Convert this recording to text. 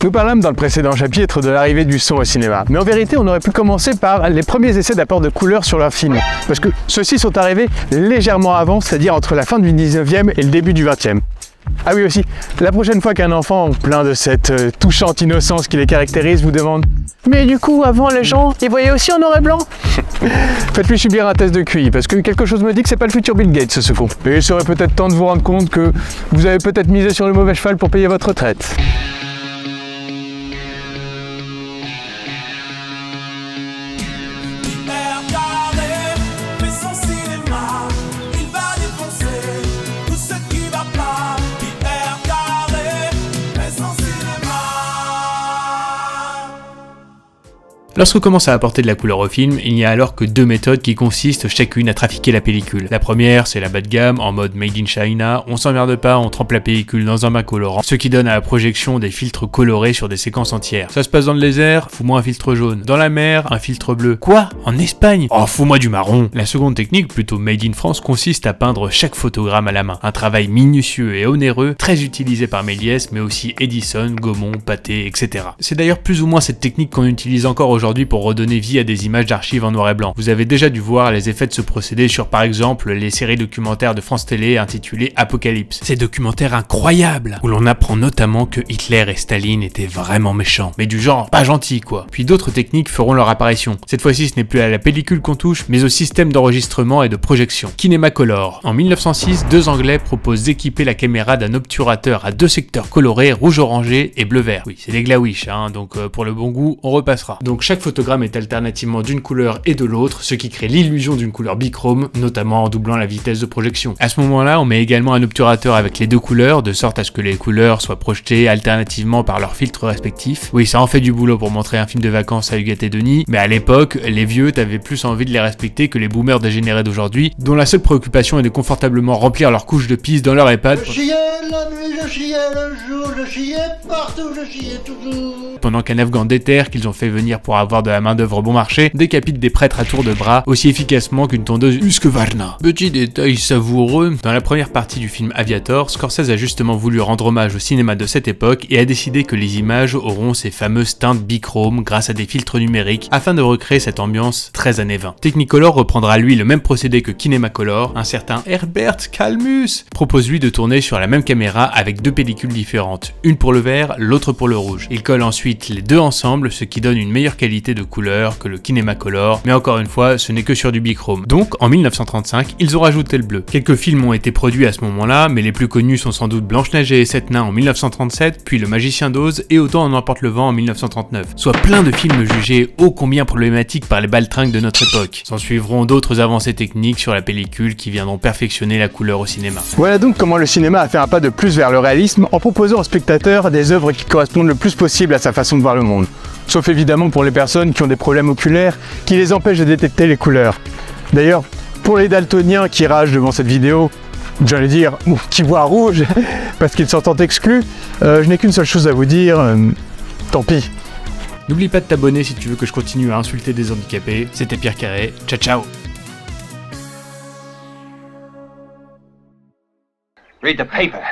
Nous parlâmes dans le précédent chapitre de l'arrivée du son au cinéma, mais en vérité on aurait pu commencer par les premiers essais d'apport de couleurs sur leur film, parce que ceux-ci sont arrivés légèrement avant, c'est-à-dire entre la fin du 19e et le début du 20e. Ah oui aussi, la prochaine fois qu'un enfant plein de cette touchante innocence qui les caractérise vous demande « Mais du coup, avant les gens, ils voyaient aussi en noir et blanc ?» Faites-lui subir un test de QI, parce que quelque chose me dit que c'est pas le futur Bill Gates ce con. Et il serait peut-être temps de vous rendre compte que vous avez peut-être misé sur le mauvais cheval pour payer votre retraite. Lorsqu'on commence à apporter de la couleur au film, il n'y a alors que deux méthodes qui consistent chacune à trafiquer la pellicule. La première, c'est la bas de gamme, en mode Made in China, on s'emmerde pas, on trempe la pellicule dans un bain colorant, ce qui donne à la projection des filtres colorés sur des séquences entières. Ça se passe dans le désert, fous-moi un filtre jaune. Dans la mer, un filtre bleu. Quoi? En Espagne? Oh, fous-moi du marron. La seconde technique, plutôt Made in France, consiste à peindre chaque photogramme à la main. Un travail minutieux et onéreux, très utilisé par Méliès, mais aussi Edison, Gaumont, Pathé, etc. C'est d'ailleurs plus ou moins cette technique qu'on utilise encore aujourd'hui pour redonner vie à des images d'archives en noir et blanc. Vous avez déjà dû voir les effets de ce procédé sur par exemple les séries documentaires de France Télé intitulées Apocalypse. Ces documentaires incroyables, où l'on apprend notamment que Hitler et Staline étaient vraiment méchants, mais du genre pas gentils quoi. Puis d'autres techniques feront leur apparition. Cette fois-ci ce n'est plus à la pellicule qu'on touche, mais au système d'enregistrement et de projection. Kinemacolor. En 1906, deux Anglais proposent d'équiper la caméra d'un obturateur à deux secteurs colorés, rouge-orangé et bleu-vert. Oui, c'est des glaouiches, hein, donc pour le bon goût, on repassera. Donc chaque photogramme est alternativement d'une couleur et de l'autre, ce qui crée l'illusion d'une couleur bichrome, notamment en doublant la vitesse de projection. À ce moment-là, on met également un obturateur avec les deux couleurs, de sorte à ce que les couleurs soient projetées alternativement par leurs filtres respectifs. Oui, ça en fait du boulot pour montrer un film de vacances à Huguette et Denis, mais à l'époque, les vieux, t'avaient plus envie de les respecter que les boomers dégénérés d'aujourd'hui, dont la seule préoccupation est de confortablement remplir leur couche de pisse dans leur EHPAD. Je chiais la nuit, je chiais le jour, je chiais partout, je chiais toujours. Pendant qu'un Afghan déterre qu'ils ont fait venir pour avoir de la main d'œuvre bon marché, décapite des prêtres à tour de bras aussi efficacement qu'une tondeuse Husqvarna. Petit détail savoureux, dans la première partie du film Aviator, Scorsese a justement voulu rendre hommage au cinéma de cette époque et a décidé que les images auront ces fameuses teintes bichrome grâce à des filtres numériques afin de recréer cette ambiance très années 20. Technicolor reprendra lui le même procédé que Kinemacolor, un certain Herbert Kalmus propose lui de tourner sur la même caméra avec deux pellicules différentes, une pour le vert, l'autre pour le rouge. Il colle ensuite les deux ensemble, ce qui donne une meilleure qualité de couleur que le Kinemacolor, mais encore une fois, ce n'est que sur du bichrome. Donc, en 1935, ils ont rajouté le bleu. Quelques films ont été produits à ce moment-là, mais les plus connus sont sans doute Blanche-Neige et les 7 nains en 1937, puis Le Magicien d'Oz et Autant en emporte le vent en 1939. Soit plein de films jugés ô combien problématiques par les baltringues de notre époque. S'en suivront d'autres avancées techniques sur la pellicule qui viendront perfectionner la couleur au cinéma. Voilà donc comment le cinéma a fait un pas de plus vers le réalisme en proposant aux spectateurs des œuvres qui correspondent le plus possible à sa façon de voir le monde. Sauf évidemment pour les personnes qui ont des problèmes oculaires qui les empêchent de détecter les couleurs. D'ailleurs, pour les daltoniens qui ragent devant cette vidéo, j'allais dire, ou qui voient rouge parce qu'ils s'entendent exclus, je n'ai qu'une seule chose à vous dire, tant pis. N'oublie pas de t'abonner si tu veux que je continue à insulter des handicapés. C'était Pierre Carré, ciao ciao. Read the paper.